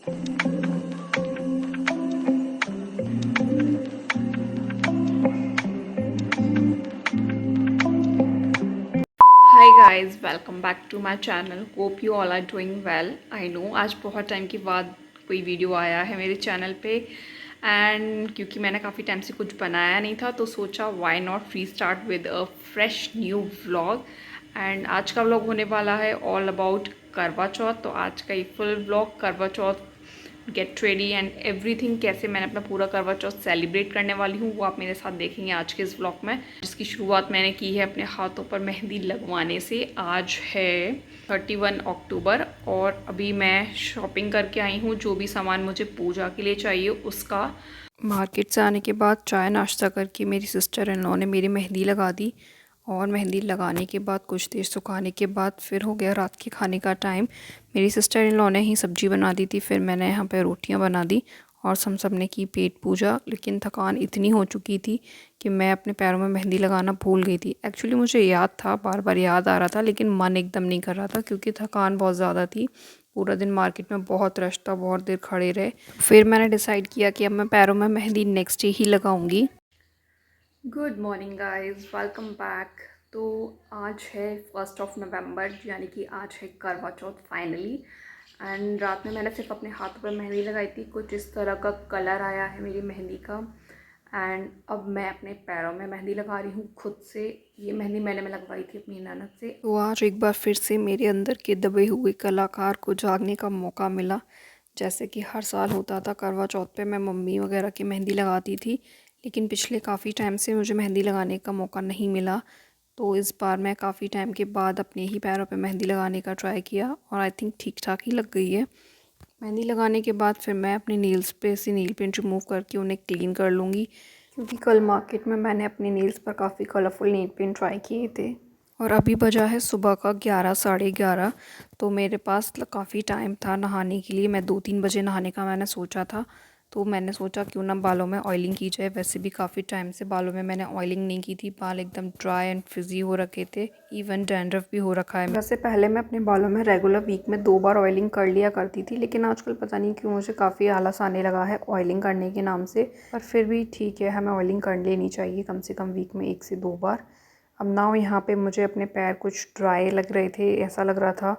Hi guys, welcome back to my channel. Hope you all are doing well. I know आज बहुत time के बाद कोई video आया है मेरे चैनल पे, एंड क्योंकि मैंने काफ़ी टाइम से कुछ बनाया नहीं था तो सोचा why not free start with a fresh new vlog. And आज का व्लॉग होने वाला है ऑल अबाउट करवा चौथ। तो आज का ये फुल व्लॉग करवा चौथ, गेट रेडी एंड एवरीथिंग, कैसे मैंने अपना पूरा करवा चौथ सेलिब्रेट करने वाली हूँ वो आप मेरे साथ देखेंगे आज के इस व्लॉग में, जिसकी शुरुआत मैंने की है अपने हाथों पर मेहंदी लगवाने से। आज है 31 अक्टूबर और अभी मैं शॉपिंग करके आई हूँ, जो भी सामान मुझे पूजा के लिए चाहिए उसका। मार्केट से आने के बाद चाय नाश्ता करके मेरी सिस्टर इन लॉ ने मेरी मेहंदी लगा दी, और मेहंदी लगाने के बाद कुछ देर सुखाने के बाद फिर हो गया रात के खाने का टाइम। मेरी सिस्टर इन लॉ ने ही सब्ज़ी बना दी थी, फिर मैंने यहाँ पे रोटियाँ बना दी और सब ने की पेट पूजा। लेकिन थकान इतनी हो चुकी थी कि मैं अपने पैरों में मेहंदी लगाना भूल गई थी। एक्चुअली मुझे याद था, बार बार याद आ रहा था, लेकिन मन एकदम नहीं कर रहा था क्योंकि थकान बहुत ज़्यादा थी। पूरा दिन मार्केट में बहुत रश था, बहुत देर खड़े रहे। फिर मैंने डिसाइड किया कि अब मैं पैरों में मेहंदी नेक्स्ट डे ही लगाऊंगी। Good morning guys, welcome back. तो आज है 1 नवंबर, यानी कि आज है करवा चौथ फाइनली। एंड रात में मैंने सिर्फ अपने हाथों पर मेहंदी लगाई थी, कुछ इस तरह का कलर आया है मेरी मेहंदी का। एंड अब मैं अपने पैरों में मेहंदी लगा रही हूँ खुद से। ये मेहंदी मैंने लगवाई थी अपनी ननद से। तो आज एक बार फिर से मेरे अंदर के दबे हुए कलाकार को जागने का मौका मिला। जैसे कि हर साल होता था करवा चौथ पे मैं मम्मी वगैरह की मेहंदी लगाती थी, लेकिन पिछले काफ़ी टाइम से मुझे मेहंदी लगाने का मौका नहीं मिला। तो इस बार मैं काफ़ी टाइम के बाद अपने ही पैरों पे मेहंदी लगाने का ट्राई किया और आई थिंक ठीक ठाक ही लग गई है। मेहंदी लगाने के बाद फिर मैं अपने नेल्स पे से नील पेंट रिमूव करके उन्हें क्लीन कर लूँगी, क्योंकि कल मार्केट में मैंने अपने नेल्स पर काफ़ी कलरफुल नेल पेंट ट्राई किए थे। और अभी बजा है सुबह का 11, साढ़े 11। तो मेरे पास काफ़ी टाइम था नहाने के लिए। मैं 2-3 बजे नहाने का मैंने सोचा था, तो मैंने सोचा क्यों ना बालों में ऑयलिंग की जाए। वैसे भी काफ़ी टाइम से बालों में मैंने ऑयलिंग नहीं की थी, बाल एकदम ड्राई एंड फ्रिजी हो रखे थे, इवन डैंड्रफ भी हो रखा है। वैसे पहले मैं अपने बालों में रेगुलर वीक में 2 बार ऑयलिंग कर लिया करती थी, लेकिन आजकल पता नहीं क्यों मुझे काफ़ी आलस आने लगा है ऑयलिंग करने के नाम से। पर फिर भी ठीक है, हमें ऑयलिंग कर लेनी चाहिए कम से कम वीक में 1 से 2 बार। अब ना यहाँ पे मुझे अपने पैर कुछ ड्राई लग रहे थे, ऐसा लग रहा था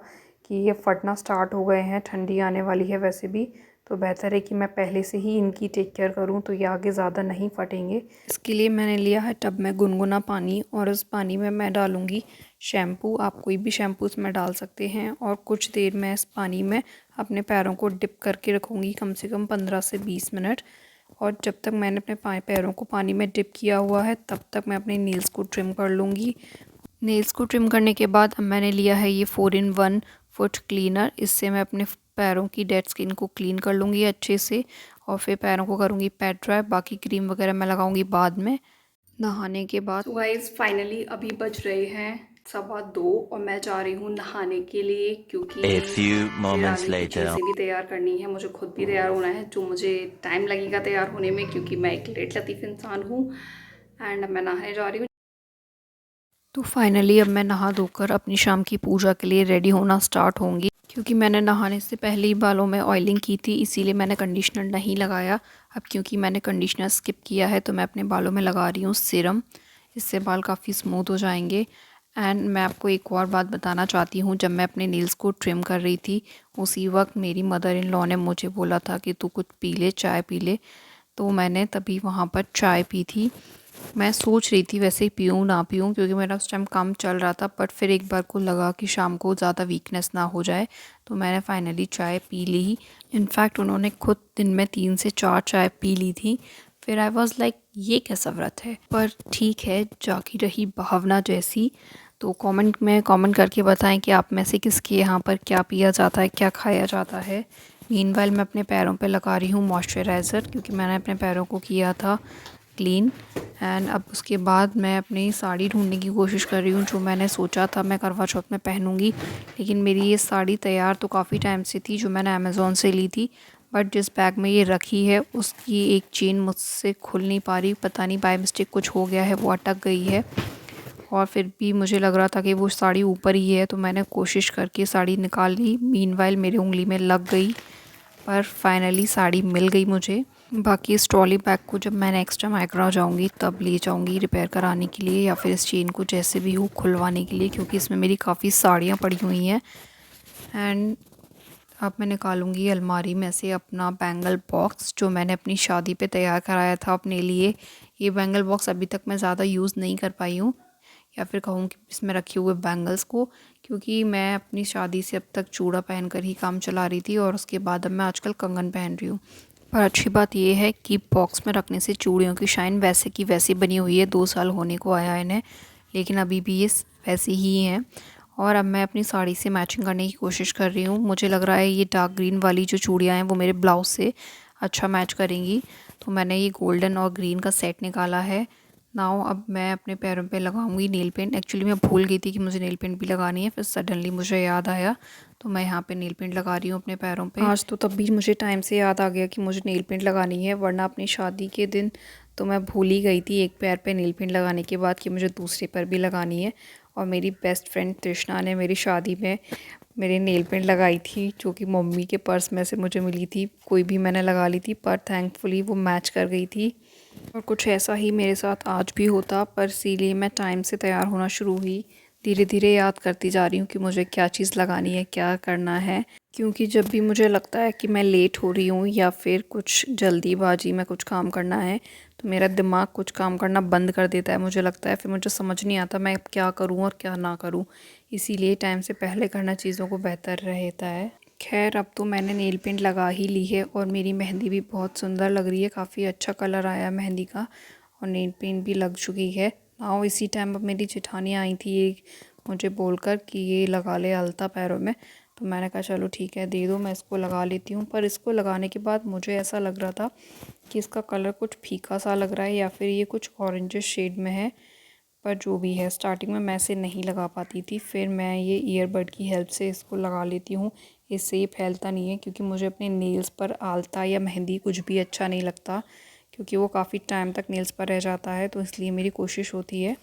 कि ये फटना स्टार्ट हो गए हैं, ठंडी आने वाली है वैसे भी। तो बेहतर है कि मैं पहले से ही इनकी टेक केयर करूँ, तो ये आगे ज़्यादा नहीं फटेंगे। इसके लिए मैंने लिया है टब में गुनगुना पानी, और इस पानी में मैं डालूँगी शैम्पू। आप कोई भी शैम्पू इसमें डाल सकते हैं, और कुछ देर मैं इस पानी में अपने पैरों को डिप करके रखूँगी, कम से कम 15 से 20 मिनट। और जब तक मैंने अपने पैरों को पानी में डिप किया हुआ है तब तक मैं अपने नेल्स को ट्रिम कर लूँगी। नेल्स को ट्रिम करने के बाद अब मैंने लिया है ये 4-in-1 फुट क्लीनर। इससे मैं अपने पैरों की डेड स्किन को क्लीन कर लूँगी अच्छे से, और फिर पैरों को करूँगी पैड ड्राई। बाकी क्रीम वगैरह मैं लगाऊँगी बाद में नहाने के बाद। तो गाइस फाइनली अभी बज रहे हैं 2:15 और मैं जा रही हूँ नहाने के लिए, क्योंकि A few फिर moments आगे की later. चीज़ें भी तैयार करनी है, मुझे खुद भी तैयार होना है, जो मुझे टाइम लगेगा तैयार होने में, क्योंकि मैं एक लेट लतीफ़ इंसान हूँ। एंड मैं नहाने जा रही हूँ। तो फाइनली अब मैं नहा धोकर अपनी शाम की पूजा के लिए रेडी होना स्टार्ट होंगी, क्योंकि मैंने नहाने से पहले ही बालों में ऑयलिंग की थी, इसीलिए मैंने कंडीशनर नहीं लगाया। अब क्योंकि मैंने कंडीशनर स्किप किया है तो मैं अपने बालों में लगा रही हूँ सीरम। इससे बाल काफ़ी स्मूथ हो जाएंगे। एंड मैं आपको एक और बात बताना चाहती हूँ, जब मैं अपने नेल्स को ट्रिम कर रही थी उसी वक्त मेरी मदर इन लॉ ने मुझे बोला था कि तू कुछ पी ले, चाय पी ले। तो मैंने तभी वहाँ पर चाय पी थी। मैं सोच रही थी वैसे पीऊँ ना पीऊँ, क्योंकि मेरा उस टाइम काम चल रहा था, बट फिर एक बार को लगा कि शाम को ज़्यादा वीकनेस ना हो जाए, तो मैंने फाइनली चाय पी ली। इनफैक्ट उन्होंने खुद दिन में 3 से 4 चाय पी ली थी। फिर आई वॉज़ लाइक ये कैसा व्रत है, पर ठीक है, जागी रही भावना जैसी। तो कमेंट में कमेंट करके बताएं कि आप में से किसके यहाँ पर क्या पिया जाता है, क्या खाया जाता है। मीनवाइल मैं अपने पैरों पे लगा रही हूँ मॉइस्चराइज़र, क्योंकि मैंने अपने पैरों को किया था क्लीन। एंड अब उसके बाद मैं अपनी साड़ी ढूंढने की कोशिश कर रही हूँ, जो मैंने सोचा था मैं करवा चौथ में पहनूंगी। लेकिन मेरी ये साड़ी तैयार तो काफ़ी टाइम से थी, जो मैंने अमेज़ोन से ली थी, बट जिस बैग में ये रखी है उसकी एक चेन मुझसे खुल नहीं पा रही, पता नहीं बाय मिस्टेक कुछ हो गया है, वो अटक गई है। और फिर भी मुझे लग रहा था कि वो साड़ी ऊपर ही है, तो मैंने कोशिश करके साड़ी निकाल ली। मीनवाइल मेरी उंगली में लग गई, पर फाइनली साड़ी मिल गई मुझे। बाकी इस ट्रॉली बैग को जब मैं नेक्स्ट टाइम आगरा जाऊंगी तब ले जाऊंगी रिपेयर कराने के लिए, या फिर इस चेन को जैसे भी हो खुलवाने के लिए, क्योंकि इसमें मेरी काफ़ी साड़ियाँ पड़ी हुई हैं। एंड अब मैं निकालूंगी अलमारी में से अपना बैंगल बॉक्स जो मैंने अपनी शादी पे तैयार कराया था अपने लिए। ये बैंगल बॉक्स अभी तक मैं ज़्यादा यूज़ नहीं कर पाई हूँ, या फिर कहूँ कि इसमें रखे हुए बैंगल्स को, क्योंकि मैं अपनी शादी से अब तक चूड़ा पहनकर ही काम चला रही थी और उसके बाद अब मैं आजकल कंगन पहन रही हूँ। पर अच्छी बात यह है कि बॉक्स में रखने से चूड़ियों की शाइन वैसे की वैसी बनी हुई है। 2 साल होने को आया है इन्हें, लेकिन अभी भी ये वैसी ही हैं। और अब मैं अपनी साड़ी से मैचिंग करने की कोशिश कर रही हूँ। मुझे लग रहा है ये डार्क ग्रीन वाली जो चूड़ियाँ हैं वो मेरे ब्लाउज़ से अच्छा मैच करेंगी, तो मैंने ये गोल्डन और ग्रीन का सेट निकाला है। नाउ अब मैं अपने पैरों पे लगाऊंगी नेल पेंट। एक्चुअली मैं भूल गई थी कि मुझे नेल पेंट भी लगानी है, फिर सडनली मुझे याद आया, तो मैं यहाँ पे नेल पेंट लगा रही हूँ अपने पैरों पे। आज तो तब भी मुझे टाइम से याद आ गया कि मुझे नेल पेंट लगानी है, वरना अपनी शादी के दिन तो मैं भूल ही गई थी एक पैर पे नेल पेंट लगाने के बाद कि मुझे दूसरे पर भी लगानी है। और मेरी बेस्ट फ्रेंड तृष्णा ने मेरी शादी में मेरे नेल पेंट लगाई थी, जो कि मम्मी के पर्स में से मुझे मिली थी। कोई भी मैंने लगा ली थी, पर थैंकफुली वो मैच कर गई थी। और कुछ ऐसा ही मेरे साथ आज भी होता, पर इसीलिए मैं टाइम से तैयार होना शुरू हुई। धीरे धीरे याद करती जा रही हूँ कि मुझे क्या चीज़ लगानी है, क्या करना है, क्योंकि जब भी मुझे लगता है कि मैं लेट हो रही हूँ या फिर कुछ जल्दीबाजी में कुछ काम करना है, तो मेरा दिमाग कुछ काम करना बंद कर देता है। मुझे लगता है फिर मुझे समझ नहीं आता मैं क्या करूँ और क्या ना करूँ, इसीलिए टाइम से पहले करना चीज़ों को बेहतर रहता है। खैर अब तो मैंने नेल पेंट लगा ही ली है और मेरी मेहंदी भी बहुत सुंदर लग रही है। काफ़ी अच्छा कलर आया मेहंदी का और नेल पेंट भी लग चुकी है। आओ इसी टाइम अब मेरी जेठानी आई थी ये मुझे बोलकर कि ये लगा ले अलता पैरों में, तो मैंने कहा चलो ठीक है दे दो, मैं इसको लगा लेती हूँ। पर इसको लगाने के बाद मुझे ऐसा लग रहा था कि इसका कलर कुछ फीका सा लग रहा है या फिर ये कुछ ऑरेंजिश शेड में है। पर जो भी है, स्टार्टिंग में मैं इसे नहीं लगा पाती थी, फिर मैं ये ईयरबड की हेल्प से इसको लगा लेती हूँ। इससे ये फैलता नहीं है, क्योंकि मुझे अपने नेल्स पर आलता या मेहंदी कुछ भी अच्छा नहीं लगता, क्योंकि वो काफ़ी टाइम तक नेल्स पर रह जाता है। तो इसलिए मेरी कोशिश होती है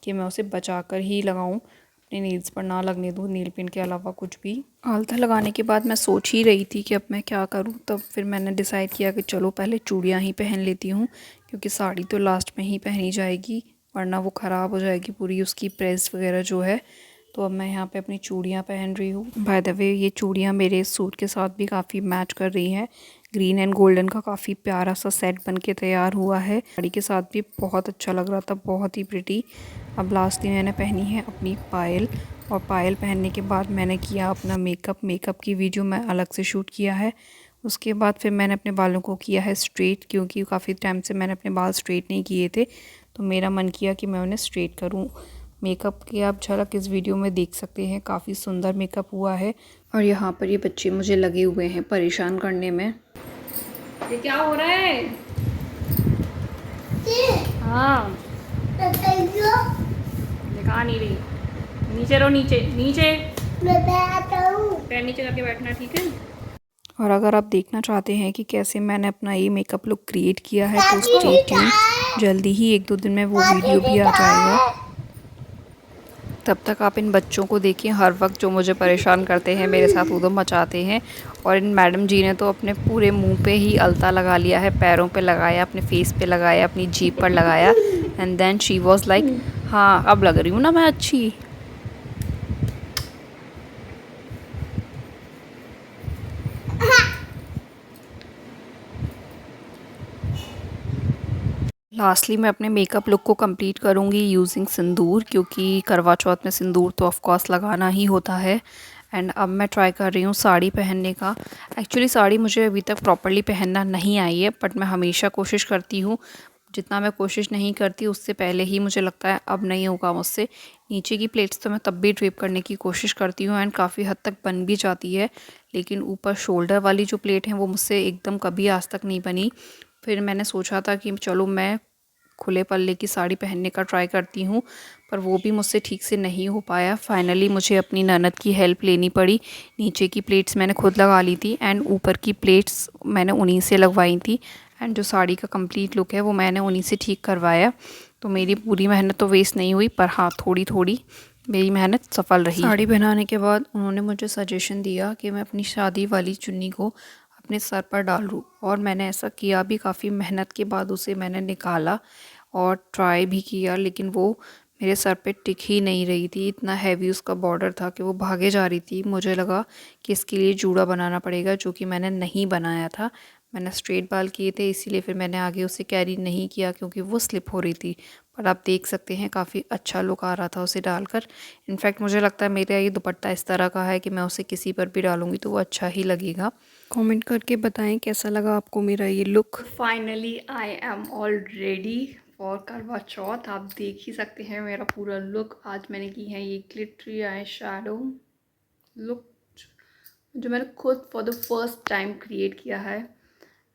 कि मैं उसे बचा कर ही लगाऊँ, अपने नेल्स पर ना लगने दूँ नेल पेंट के अलावा कुछ भी। आलता लगाने के बाद मैं सोच ही रही थी कि अब मैं क्या करूँ, तब फिर मैंने डिसाइड किया कि चलो पहले चूड़ियाँ ही पहन लेती हूँ, क्योंकि साड़ी तो लास्ट में ही पहनी जाएगी, वरना वो ख़राब हो जाएगी पूरी उसकी प्रेस वगैरह जो है। तो अब मैं यहाँ पे अपनी चूड़ियाँ पहन रही हूँ। बाय द वे ये चूड़ियाँ मेरे सूट के साथ भी काफ़ी मैच कर रही हैं। ग्रीन एंड गोल्डन का काफ़ी प्यारा सा सेट बन के तैयार हुआ है। साड़ी के साथ भी बहुत अच्छा लग रहा था, बहुत ही प्रिटी। अब लास्टली मैंने पहनी है अपनी पायल, और पायल पहनने के बाद मैंने किया अपना मेकअप की वीडियो मैं अलग से शूट किया है। उसके बाद फिर मैंने अपने बालों को किया है स्ट्रेट, क्योंकि काफ़ी टाइम से मैंने अपने बाल स्ट्रेट नहीं किए थे, तो मेरा मन किया कि मैं उन्हें स्ट्रेट करूं। मेकअप की आप झलक इस वीडियो में देख सकते हैं, काफ़ी सुंदर मेकअप हुआ है। और यहाँ पर ये बच्चे मुझे लगे हुए हैं परेशान करने में। ये क्या हो रहा है? हाँ दिखा नहीं रही। नीचे रहो, नीचे नीचे पैर नीचे करके बैठना, ठीक है। और अगर आप देखना चाहते हैं कि कैसे मैंने अपना ये मेकअप लुक क्रिएट किया है, तो स्टे ट्यून, जल्दी ही 1-2 दिन में वो वीडियो भी आ जाएगा। तब तक आप इन बच्चों को देखिए, हर वक्त जो मुझे परेशान करते हैं, मेरे साथ उधम मचाते हैं। और इन मैडम जी ने तो अपने पूरे मुंह पे ही अलता लगा लिया है, पैरों पे लगाया, अपने फेस पे लगाया, अपनी जीभ पर लगाया, and then she was like हाँ अब लग रही हूँ ना मैं अच्छी। लास्टली मैं अपने मेकअप लुक को कंप्लीट करूँगी यूजिंग सिंदूर, क्योंकि करवा चौथ में सिंदूर तो ऑफ कोर्स लगाना ही होता है। एंड अब मैं ट्राई कर रही हूँ साड़ी पहनने का। एक्चुअली साड़ी मुझे अभी तक प्रॉपर्ली पहनना नहीं आई है, बट मैं हमेशा कोशिश करती हूँ। जितना मैं कोशिश नहीं करती उससे पहले ही मुझे लगता है अब नहीं होगा मुझसे। नीचे की प्लेट्स तो मैं तब भी ड्रेप करने की कोशिश करती हूँ एंड काफ़ी हद तक बन भी जाती है, लेकिन ऊपर शोल्डर वाली जो प्लेट है वो मुझसे एकदम कभी आज तक नहीं बनी। फिर मैंने सोचा था कि चलो मैं खुले पल्ले की साड़ी पहनने का ट्राई करती हूँ, पर वो भी मुझसे ठीक से नहीं हो पाया। फाइनली मुझे अपनी ननद की हेल्प लेनी पड़ी। नीचे की प्लेट्स मैंने खुद लगा ली थी एंड ऊपर की प्लेट्स मैंने उन्हीं से लगवाई थी, एंड जो साड़ी का कंप्लीट लुक है वो मैंने उन्हीं से ठीक करवाया। तो मेरी पूरी मेहनत तो वेस्ट नहीं हुई, पर हाँ थोड़ी थोड़ी मेरी मेहनत सफल रही। साड़ी पहनाने के बाद उन्होंने मुझे सजेशन दिया कि मैं अपनी शादी वाली चुन्नी को अपने सर पर डालूं। और मैंने ऐसा किया भी, काफ़ी मेहनत के बाद उसे मैंने निकाला और ट्राई भी किया, लेकिन वो मेरे सर पे टिक ही नहीं रही थी। इतना हैवी उसका बॉर्डर था कि वो भागे जा रही थी। मुझे लगा कि इसके लिए जूड़ा बनाना पड़ेगा, जो कि मैंने नहीं बनाया था। मैंने स्ट्रेट बाल किए थे, इसीलिए फिर मैंने आगे उसे कैरी नहीं किया क्योंकि वो स्लिप हो रही थी। पर आप देख सकते हैं काफ़ी अच्छा लुक आ रहा था उसे डालकर। इनफैक्ट मुझे लगता है मेरा ये दुपट्टा इस तरह का है कि मैं उसे किसी पर भी डालूंगी तो वो अच्छा ही लगेगा। कमेंट करके बताएं कैसा लगा आपको मेरा ये look. Finally I am all ready for करवा चौथ। आप देख ही सकते हैं मेरा पूरा लुक। आज मैंने की है ये ग्लिटरी आई शैडो लुक, जो मैंने खुद for the first time create किया है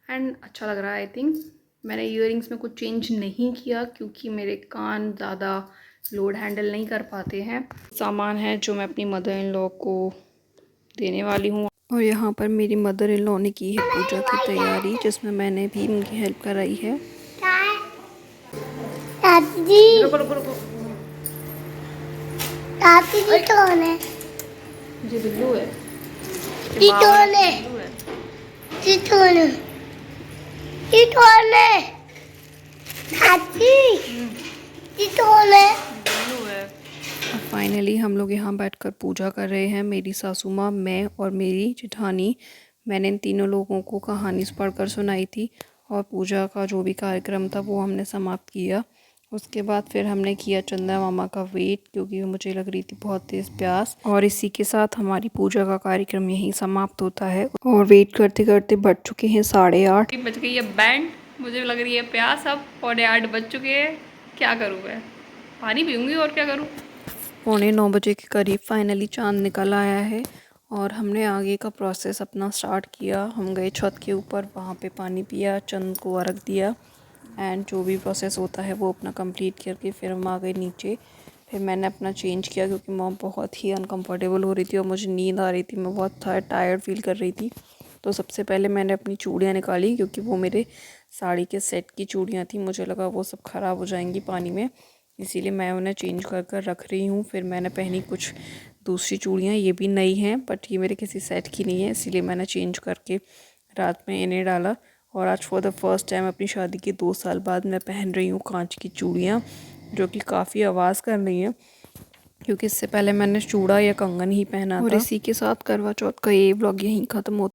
एंड अच्छा लग रहा है। आई थिंक मैंने ईयरिंग्स में कुछ चेंज नहीं किया क्योंकि मेरे कान ज़्यादा लोड हैंडल नहीं कर पाते हैं। सामान है जो मैं अपनी मदर इन लॉ को देने वाली हूँ। और यहाँ पर मेरी मदर इन लॉ ने की है पूजा की तैयारी, जिसमें मैंने भी उनकी हेल्प कराई है। दादी जी, दादी जी कौन है? जी बिल्लू है। जी कौन है? जी कौन है? जी कौन है? दादी जी कौन है? और फाइनली हम लोग यहाँ बैठकर पूजा कर रहे हैं। मेरी सासू माँ, मैं और मेरी जेठानी। मैंने इन तीनों लोगों को कहानी पढ़कर सुनाई थी और पूजा का जो भी कार्यक्रम था वो हमने समाप्त किया। उसके बाद फिर हमने किया चंदा मामा का वेट, क्योंकि मुझे लग रही थी बहुत तेज़ प्यास। और इसी के साथ हमारी पूजा का कार्यक्रम यहीं समाप्त होता है। और वेट करते करते बज चुके हैं 8:30। बज गई है बैंड, मुझे लग रही है प्यास अब। 8:15 बज चुके हैं। क्या करूँ मैं, पानी पीऊँगी और क्या करूँ। 8:45 के करीब फाइनली चांद निकल आया है और हमने आगे का प्रोसेस अपना स्टार्ट किया। हम गए छत के ऊपर, वहाँ पे पानी पिया, चंद को अर्घ दिया एंड जो भी प्रोसेस होता है वो अपना कंप्लीट करके फिर हम आ गए नीचे। फिर मैंने अपना चेंज किया क्योंकि मॉम बहुत ही अनकंफर्टेबल हो रही थी और मुझे नींद आ रही थी। मैं बहुत टायर्ड फील कर रही थी। तो सबसे पहले मैंने अपनी चूड़ियाँ निकाली, क्योंकि वो मेरे साड़ी के सेट की चूड़ियाँ थी। मुझे लगा वो सब ख़राब हो जाएंगी पानी में, इसीलिए मैं उन्हें चेंज कर कर रख रही हूँ। फिर मैंने पहनी कुछ दूसरी चूड़ियाँ, ये भी नई हैं बट ये मेरे किसी सेट की नहीं है, इसीलिए मैंने चेंज करके रात में इन्हें डाला। और आज फॉर द फर्स्ट टाइम अपनी शादी के 2 साल बाद मैं पहन रही हूँ कांच की चूड़ियाँ, जो कि काफ़ी आवाज़ कर रही हैं, क्योंकि इससे पहले मैंने चूड़ा या कंगन ही पहना था। और इसी के साथ करवा चौथ का ये व्लॉग यहीं ख़त्म होता है।